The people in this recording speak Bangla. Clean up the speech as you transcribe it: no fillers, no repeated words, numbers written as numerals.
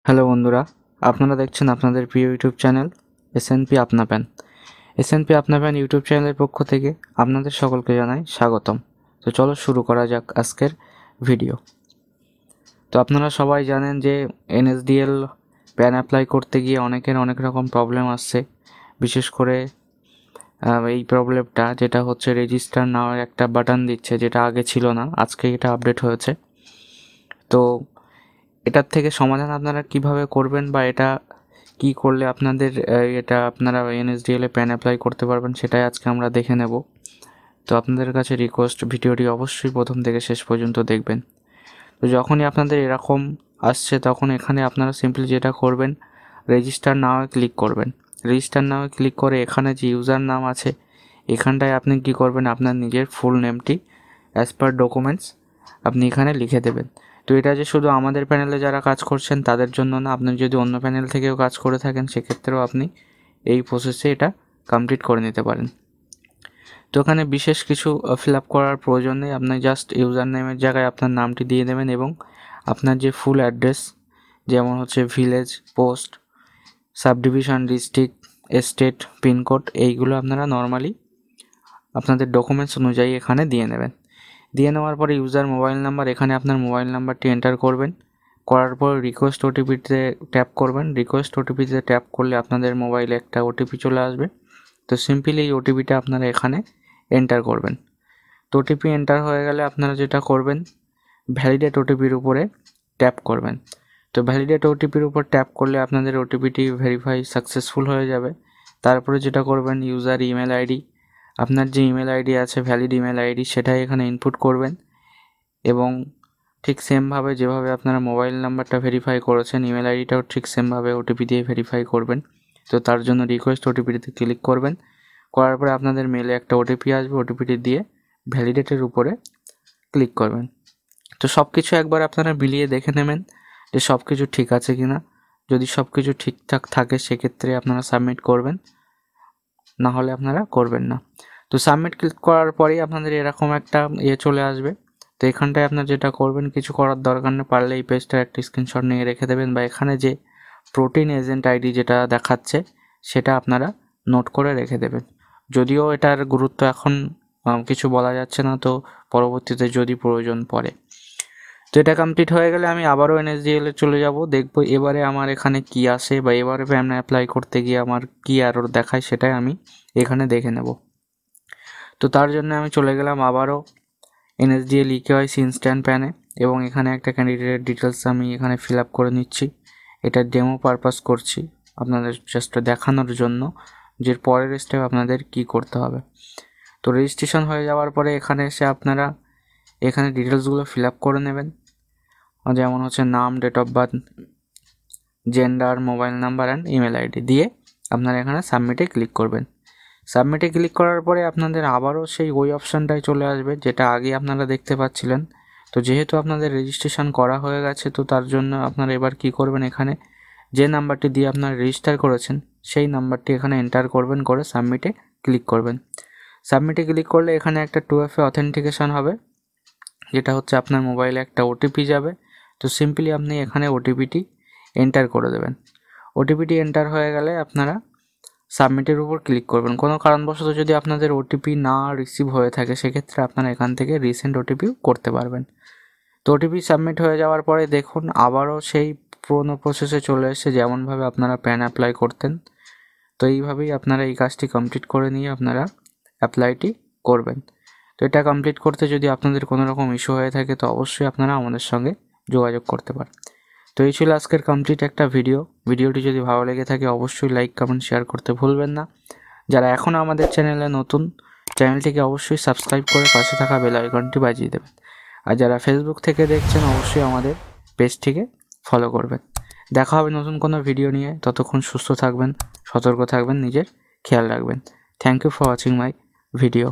হ্যালো বন্ধুরা, আপনারা দেখছেন আপনাদের প্রিয় ইউটিউব চ্যানেল এসএনপি আপনা প্যান। এসএনপি আপনা প্যান ইউটিউব চ্যানেলের পক্ষ থেকে আপনাদের সকলকে জানাই স্বাগতম। তো চলো শুরু করা যাক আজকের ভিডিও। তো আপনারা সবাই জানেন যে এনএসডিএল প্যান অ্যাপ্লাই করতে গিয়ে অনেকের অনেক রকম প্রবলেম আসছে। বিশেষ করে এই প্রবলেমটা যেটা হচ্ছে রেজিস্টার নাওয়ার একটা বাটন দিচ্ছে, যেটা আগে ছিল না, আজকে এটা আপডেট হয়েছে। তো এটার থেকে সমাধান আপনারা কিভাবে করবেন বা এটা কি করলে আপনাদের আপনারা এনএসডিএল এ প্যান অ্যাপ্লাই করতে পারবেন, সেটাই আজকে আমরা দেখে নেব। তো আপনাদের কাছে রিকোয়েস্ট, ভিডিওটি অবশ্যই প্রথম থেকে শেষ পর্যন্ত দেখবেন। তো যখনই আপনাদের এরকম আসছে তখন এখানে আপনারা সিম্পলি যেটা করবেন, রেজিস্টার নাওয়ে ক্লিক করবেন। রেজিস্টার নাওয়ে ক্লিক করে এখানে যে ইউজার নাম আছে এখানটায় আপনি কি করবেন, আপনার নিজের ফুল নেমটি অ্যাজ পার ডকুমেন্টস আপনি এখানে লিখে দেবেন। তো এটা যে শুধু আমাদের প্যানেলে যারা কাজ করছেন তাদের জন্য না, আপনি যদি অন্য প্যানেল থেকেও কাজ করে থাকেন সেক্ষেত্রেও আপনি এই প্রসেসে এটা কমপ্লিট করে নিতে পারেন। তো এখানে বিশেষ কিছু ফিল আপ করার প্রয়োজন নেই, আপনি জাস্ট ইউজার নেমের জায়গায় আপনার নামটি দিয়ে দেবেন এবং আপনার যে ফুল অ্যাড্রেস, যেমন হচ্ছে village, post, subdivision, district, state, pincode, এইগুলো আপনারা নর্মালি আপনাদের ডকুমেন্টস অনুযায়ী এখানে দিয়ে নেবেন। দিয়ে নেওয়ার পরে ইউজার মোবাইল নাম্বার, এখানে আপনার মোবাইল নাম্বারটি এন্টার করবেন। করার পর রিকোয়েস্ট ওটিপিতে ট্যাপ করবেন। রিকোয়েস্ট ওটিপিতে ট্যাপ করলে আপনাদের মোবাইলে একটা ওটিপি চলে আসবে। তো সিম্পলি এই ওটিপিটা আপনারা এখানে এন্টার করবেন। তো ওটিপি এন্টার হয়ে গেলে আপনারা যেটা করবেন, ভ্যালিডেট ওটিপির উপরে ট্যাপ করবেন। তো ভ্যালিডেট ওটিপির উপর ট্যাপ করলে আপনাদের ওটিপিটি ভেরিফাই সাকসেসফুল হয়ে যাবে। তারপরে যেটা করবেন, ইউজার ইমেল আইডি, আপনার যে ইমেল আইডি আছে ভ্যালিড ইমেল আইডি, সেটাই এখানে ইনপুট করবেন এবং ঠিক সেমভাবে যেভাবে আপনারা মোবাইল নাম্বারটা ভেরিফাই করেছেন ইমেল আইডিটাও ঠিক সেমভাবে ওটিপি দিয়ে ভেরিফাই করবেন। তো তার জন্য রিকোয়েস্ট ওটিপিতে ক্লিক করবেন। করার পরে আপনাদের মেলে একটা ওটিপি আসবে, ওটিপিটি দিয়ে ভ্যালিডেটের উপরে ক্লিক করবেন। তো সব কিছু একবার আপনারা মিলিয়ে দেখে নেবেন যে সব কিছু ঠিক আছে কি না। যদি সব কিছু ঠিকঠাক থাকে সেক্ষেত্রে আপনারা সাবমিট করবেন, না হলে আপনারা করবেন না। তো সাবমিট ক্লিক করার পরেই আপনাদের এরকম একটা চলে আসবে। তো এখানটায় আপনার যেটা করবেন, কিছু করার দরকার নেই, পারলে এই পেজটার একটা স্ক্রিনশট নিয়ে রেখে দেবেন বা এখানে যে প্রোটিন এজেন্ট আইডি যেটা দেখাচ্ছে সেটা আপনারা নোট করে রেখে দেবেন। যদিও এটার গুরুত্ব এখন কিছু বলা যাচ্ছে না, তো পরবর্তীতে যদি প্রয়োজন পড়ে। তো এটা কমপ্লিট হয়ে গেলে আমি আবারও এনএসডিএল এ চলে যাব, দেখব এবারে আমার এখানে কি আসে বা এবারে প্যান অ্যাপ্লাই করতে গিয়ে আমার কি এরর দেখায় সেটাই আমি এখানে দেখে নেব। তো তার জন্য আমি চলে গেলাম আবারও এনএসডিএল ইকেওয়াইসি ইনস্ট্যান্ট প্যানে এবং এখানে একটা ক্যান্ডিডেটের ডিটেলস আমি এখানে ফিল আপ করে নিচ্ছি। এটা ডেমো পারপাস করছি আপনাদের জাস্ট দেখানোর জন্য যে পরের স্টেপ আপনাদের কি করতে হবে। তো রেজিস্ট্রেশন হয়ে যাওয়ার পরে এখানে এসে আপনারা এখানে ডিটেলসগুলো ফিল আপ করে নেবেন, যেমন হচ্ছে নাম, date of birth, gender, mobile number and email ID দিয়ে আপনারা এখানে সাবমিটে ক্লিক করবেন। সাবমিটে ক্লিক করার পরে আপনাদের আবারও সেই ওই অপশানটাই চলে আসবে যেটা আগে আপনারা দেখতে পাচ্ছিলেন। তো যেহেতু আপনাদের রেজিস্ট্রেশন করা হয়ে গেছে, তো তার জন্য আপনারা এবার কি করবেন, এখানে যে নাম্বারটি দিয়ে আপনারা রেজিস্টার করেছেন সেই নাম্বারটি এখানে এন্টার করবেন, করে সাবমিটে ক্লিক করবেন। সাবমিটে ক্লিক করলে এখানে একটা 2FA অথেন্টিকেশন হবে, যেটা হচ্ছে আপনার মোবাইলে একটা ওটিপি যাবে। তো সিম্পলি আপনি এখানে ওটিপিটি এন্টার করে দেবেন। ওটিপিটি এন্টার হয়ে গেলে আপনারা সাবমিটের উপর ক্লিক করবেন। কোনো কারণবশত যদি আপনাদের ওটিপি না রিসিভ হয়ে থাকে সেক্ষেত্রে আপনারা এখান থেকে রিসেন্ট ওটিপিও করতে পারবেন। তো ওটিপি সাবমিট হয়ে যাওয়ার পরে দেখুন আবারও সেই পুরোনো প্রসেসে চলে এসে যেমনভাবে আপনারা প্যান অ্যাপ্লাই করতেন, তো এইভাবেই আপনারা এই কাজটি কমপ্লিট করে নিয়ে আপনারা অ্যাপ্লাইটি করবেন। তো এটা কমপ্লিট করতে যদি আপনাদের কোনো রকম ইস্যু হয়ে থাকে তো অবশ্যই আপনারা আমাদের সঙ্গে যোগাযোগ করতে পারেন। তো এই ছিল আজকের কমপ্লিট একটা ভিডিওটি যদি ভালো লেগে থাকে অবশ্যই লাইক, কমেন্ট, শেয়ার করতে ভুলবেন না। যারা এখনও আমাদের চ্যানেলে নতুন, চ্যানেলটিকে অবশ্যই সাবস্ক্রাইব করে পাশে থাকা বেল আইকনটি বাজিয়ে দেবেন। আর যারা ফেসবুক থেকে দেখছেন অবশ্যই আমাদের পেজটিকে ফলো করবেন। দেখা হবে নতুন কোনো ভিডিও নিয়ে, ততক্ষণ সুস্থ থাকবেন, সতর্ক থাকবেন, নিজের খেয়াল রাখবেন। Thank you for watching my video.